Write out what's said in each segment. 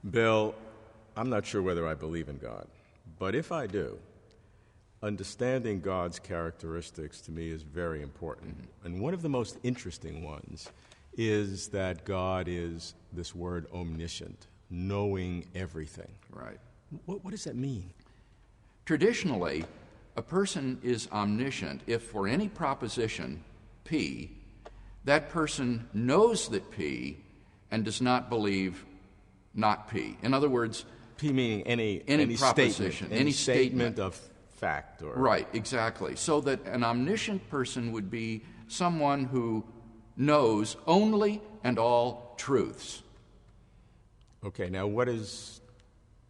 Bill, I'm not sure whether I believe in God, but if I do, understanding God's characteristics to me is very important. Mm-hmm. And one of the most interesting ones is that God is, this word, omniscient, knowing everything. Right. What does that mean? Traditionally, a person is omniscient if for any proposition, P, that person knows that P and does not believe not P. In other words, P meaning any proposition, any statement of fact. Or right, exactly. So that an omniscient person would be someone who knows only and all truths. Okay, now what is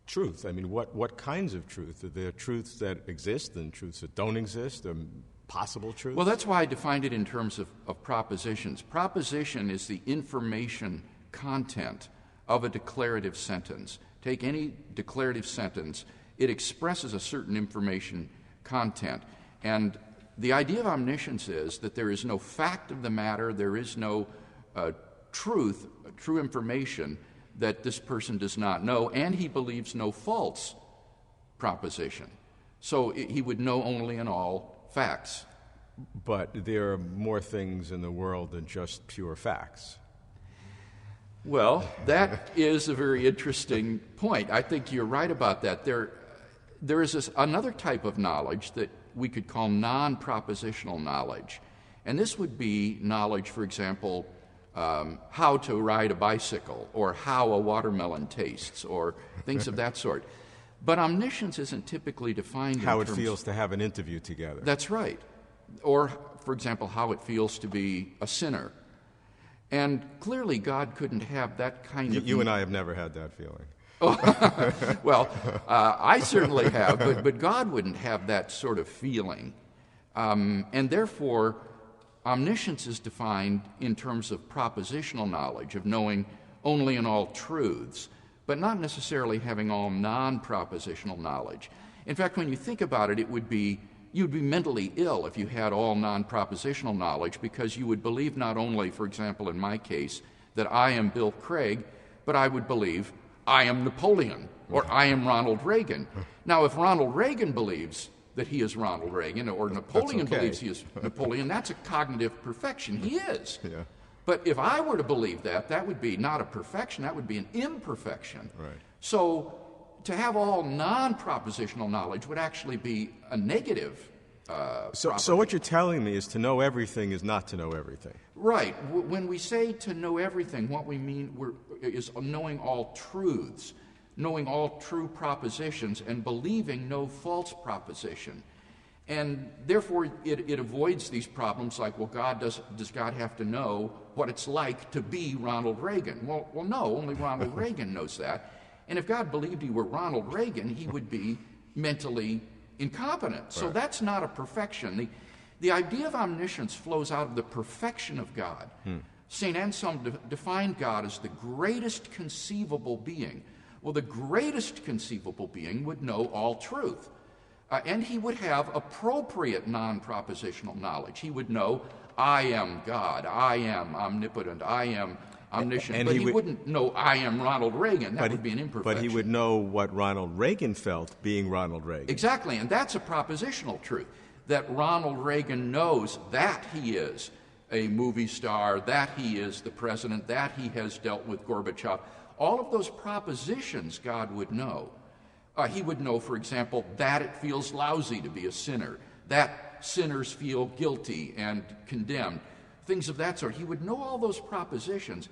truth? I mean, what kinds of truth? Are there truths that exist and truths that don't exist, or possible truths? Well, that's why I defined it in terms of propositions. Proposition is the information content of a declarative sentence. Take any declarative sentence, it expresses a certain information content. And the idea of omniscience is that there is no fact of the matter, there is no true information that this person does not know, and he believes no false proposition. So he would know only and all facts. But there are more things in the world than just pure facts. Well, that is a very interesting point. I think you're right about that. There is another type of knowledge that we could call non-propositional knowledge. And this would be knowledge, for example, how to ride a bicycle, or how a watermelon tastes, or things of that sort. But omniscience isn't typically defined how it feels to have an interview together. That's right. Or, for example, how it feels to be a sinner. And clearly God couldn't have that kind of... You and I have never had that feeling. Well, I certainly have, but God wouldn't have that sort of feeling. And therefore, omniscience is defined in terms of propositional knowledge, of knowing only and all truths, but not necessarily having all non-propositional knowledge. In fact, when you think about it, you'd be mentally ill if you had all non-propositional knowledge, because you would believe not only, for example, in my case, that I am Bill Craig, but I would believe I am Napoleon, or I am Ronald Reagan. Now, if Ronald Reagan believes that he is Ronald Reagan, or Napoleon believes he is Napoleon, that's a cognitive perfection. He is. Yeah. But if I were to believe that would be not a perfection, that would be an imperfection. Right. So to have all non-propositional knowledge would actually be a negative So what you're telling me is to know everything is not to know everything. Right. When we say to know everything, what we mean is knowing all truths, knowing all true propositions, and believing no false proposition. And therefore, it avoids these problems like, well, does God have to know what it's like to be Ronald Reagan? Well, no, only Ronald Reagan knows that. And if God believed he were Ronald Reagan, he would be mentally incompetent. Right. So that's not a perfection. The idea of omniscience flows out of the perfection of God. St. Anselm defined God as the greatest conceivable being. Well, the greatest conceivable being would know all truth. And he would have appropriate non-propositional knowledge. He would know, I am God, I am omnipotent, I am omniscient. But he wouldn't know, I am Ronald Reagan. That would be an imperfection. But he would know what Ronald Reagan felt being Ronald Reagan. Exactly, and that's a propositional truth, that Ronald Reagan knows that he is a movie star, that he is the president, that he has dealt with Gorbachev. All of those propositions God would know. He would know, for example, that it feels lousy to be a sinner, that sinners feel guilty and condemned, things of that sort. He would know all those propositions,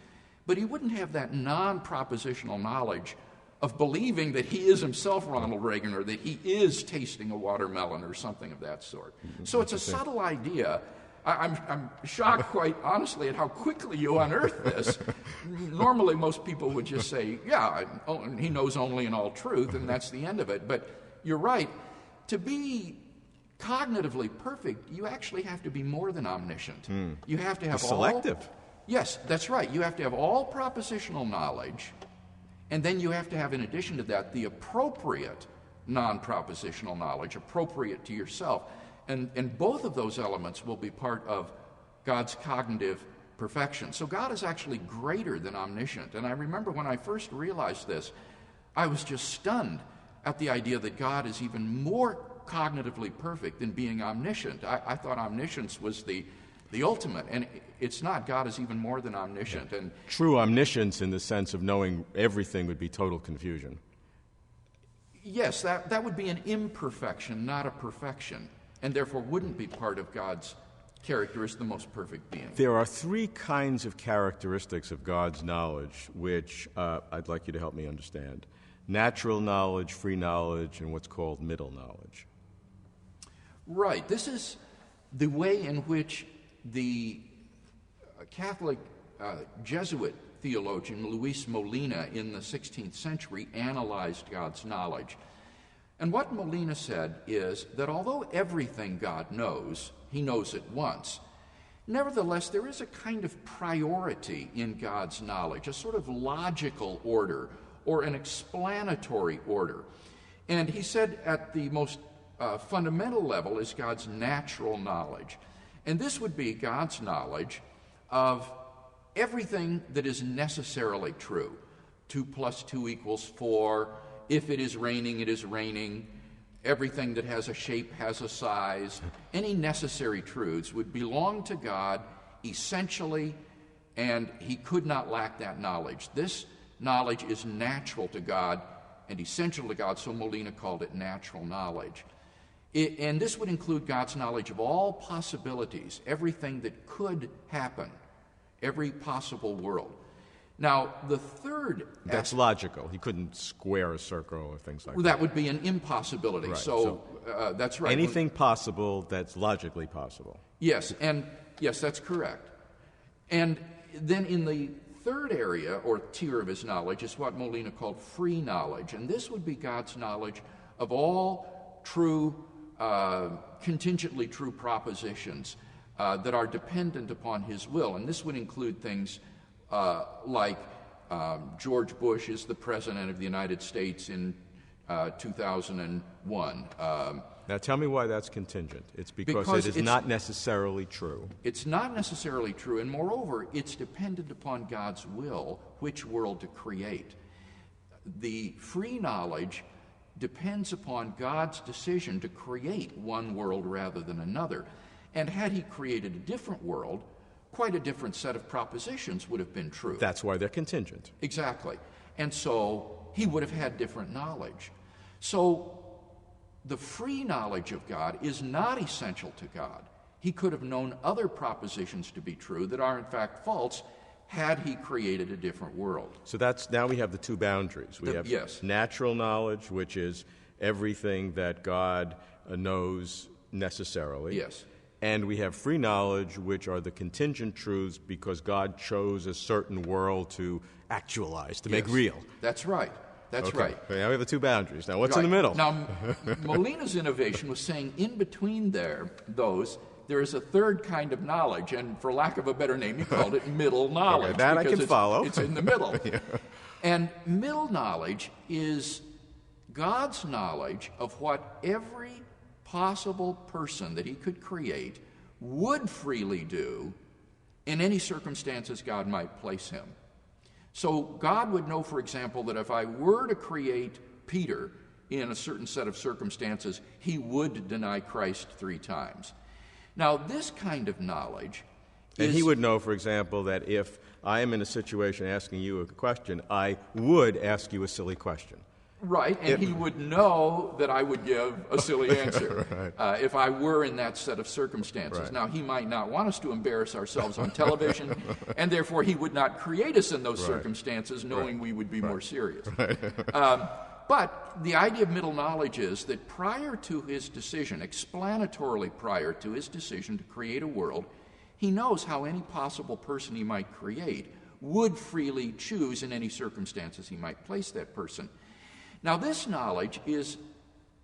but he wouldn't have that non-propositional knowledge of believing that he is himself Ronald Reagan, or that he is tasting a watermelon or something of that sort. So it's a subtle idea. I'm shocked, quite honestly, at how quickly you unearthed this. Normally, most people would just say, yeah, he knows only in all truth, and that's the end of it. But you're right. To be cognitively perfect, you actually have to be more than omniscient. You have to have selective. Yes, that's right. You have to have all propositional knowledge, and then you have to have, in addition to that, the appropriate non-propositional knowledge, appropriate to yourself. And both of those elements will be part of God's cognitive perfection. So God is actually greater than omniscient. And I remember when I first realized this, I was just stunned at the idea that God is even more cognitively perfect than being omniscient. I thought omniscience was the ultimate, and it's not. God is even more than omniscient. And true omniscience in the sense of knowing everything would be total confusion. yes, that would be an imperfection, not a perfection, and therefore wouldn't be part of God's character as the most perfect being. There are three kinds of characteristics of God's knowledge which I'd like you to help me understand. Natural knowledge, free knowledge, and what's called middle knowledge. Right. This is the way in which the Catholic Jesuit theologian Luis de Molina in the 16th century analyzed God's knowledge. And what Molina said is that although everything God knows, he knows at once, nevertheless there is a kind of priority in God's knowledge, a sort of logical order or an explanatory order. And he said at the most fundamental level is God's natural knowledge. And this would be God's knowledge of everything that is necessarily true. 2 + 2 = 4. If it is raining, it is raining. Everything that has a shape has a size. Any necessary truths would belong to God essentially, and he could not lack that knowledge. This knowledge is natural to God and essential to God, so Molina called it natural knowledge. And this would include God's knowledge of all possibilities, everything that could happen, every possible world. Now, the third That's logical. He couldn't square a circle or things like that. That would be an impossibility. Right. So that's right. Anything possible that's logically possible. Yes, that's correct. And then in the third area or tier of his knowledge is what Molina called free knowledge. And this would be God's knowledge of all true, contingently true propositions that are dependent upon his will. And this would include things like George Bush is the President of the United States in 2001. Now tell me why that's contingent. It's because it is not necessarily true. It's not necessarily true, and moreover, it's dependent upon God's will which world to create. The free knowledge depends upon God's decision to create one world rather than another. And had he created a different world, quite a different set of propositions would have been true. That's why they're contingent. Exactly. And so he would have had different knowledge. So the free knowledge of God is not essential to God. He could have known other propositions to be true that are in fact false had he created a different world. So now we have the two boundaries. We have natural knowledge, which is everything that God knows necessarily. Yes. And we have free knowledge, which are the contingent truths because God chose a certain world to actualize, to make real. That's right. That's okay. right. Now we have the two boundaries. Now what's in the middle? Now, Molina's innovation was saying in between there is a third kind of knowledge, and for lack of a better name, he called it middle knowledge. Okay, that I can follow. It's in the middle. Yeah. And middle knowledge is God's knowledge of what every possible person that he could create would freely do in any circumstances God might place him. So God would know, for example, that if I were to create Peter in a certain set of circumstances, he would deny Christ 3 times. Now, this kind of knowledge And he would know, for example, that if I am in a situation asking you a question, I would ask you a silly question. Right, and he would know that I would give a silly answer if I were in that set of circumstances. Right. Now, he might not want us to embarrass ourselves on television, and therefore he would not create us in those circumstances knowing we would be more serious. But the idea of middle knowledge is that prior to his decision, explanatorily prior to his decision to create a world, he knows how any possible person he might create would freely choose in any circumstances he might place that person. Now, this knowledge is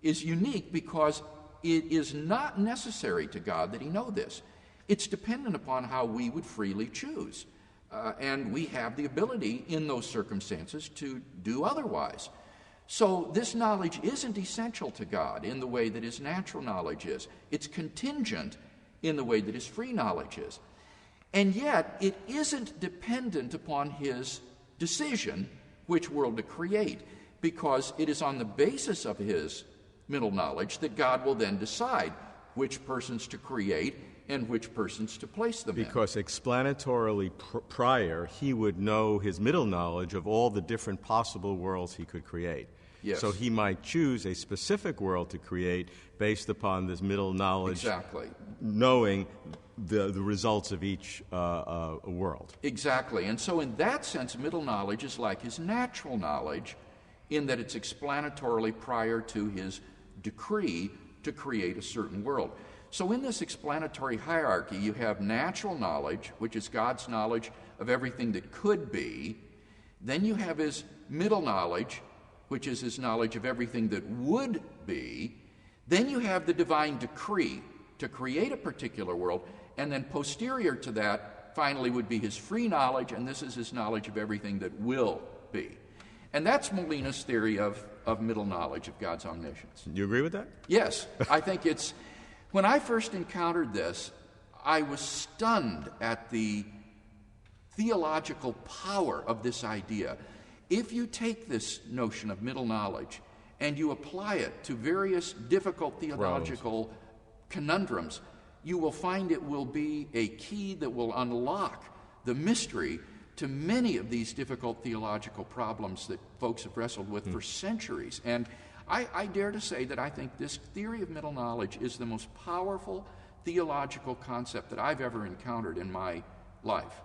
unique because it is not necessary to God that he know this. It's dependent upon how we would freely choose. And we have the ability in those circumstances to do otherwise. So this knowledge isn't essential to God in the way that his natural knowledge is. It's contingent in the way that his free knowledge is. And yet, it isn't dependent upon his decision which world to create, because it is on the basis of his middle knowledge that God will then decide which persons to create and which persons to place them in. Because explanatorily prior, he would know his middle knowledge of all the different possible worlds he could create. Yes. So he might choose a specific world to create based upon this middle knowledge, Exactly. knowing the results of each world. Exactly. And so in that sense, middle knowledge is like his natural knowledge in that it's explanatorily prior to his decree to create a certain world. So in this explanatory hierarchy, you have natural knowledge, which is God's knowledge of everything that could be. Then you have his middle knowledge, which is his knowledge of everything that would be. Then you have the divine decree to create a particular world. And then posterior to that, finally, would be his free knowledge, and this is his knowledge of everything that will be. And that's Molina's theory of middle knowledge of God's omniscience. Do you agree with that? Yes, I think it's... When I first encountered this, I was stunned at the theological power of this idea. If you take this notion of middle knowledge and you apply it to various difficult theological conundrums, you will find it will be a key that will unlock the mystery to many of these difficult theological problems that folks have wrestled with for centuries. And I dare to say that I think this theory of middle knowledge is the most powerful theological concept that I've ever encountered in my life.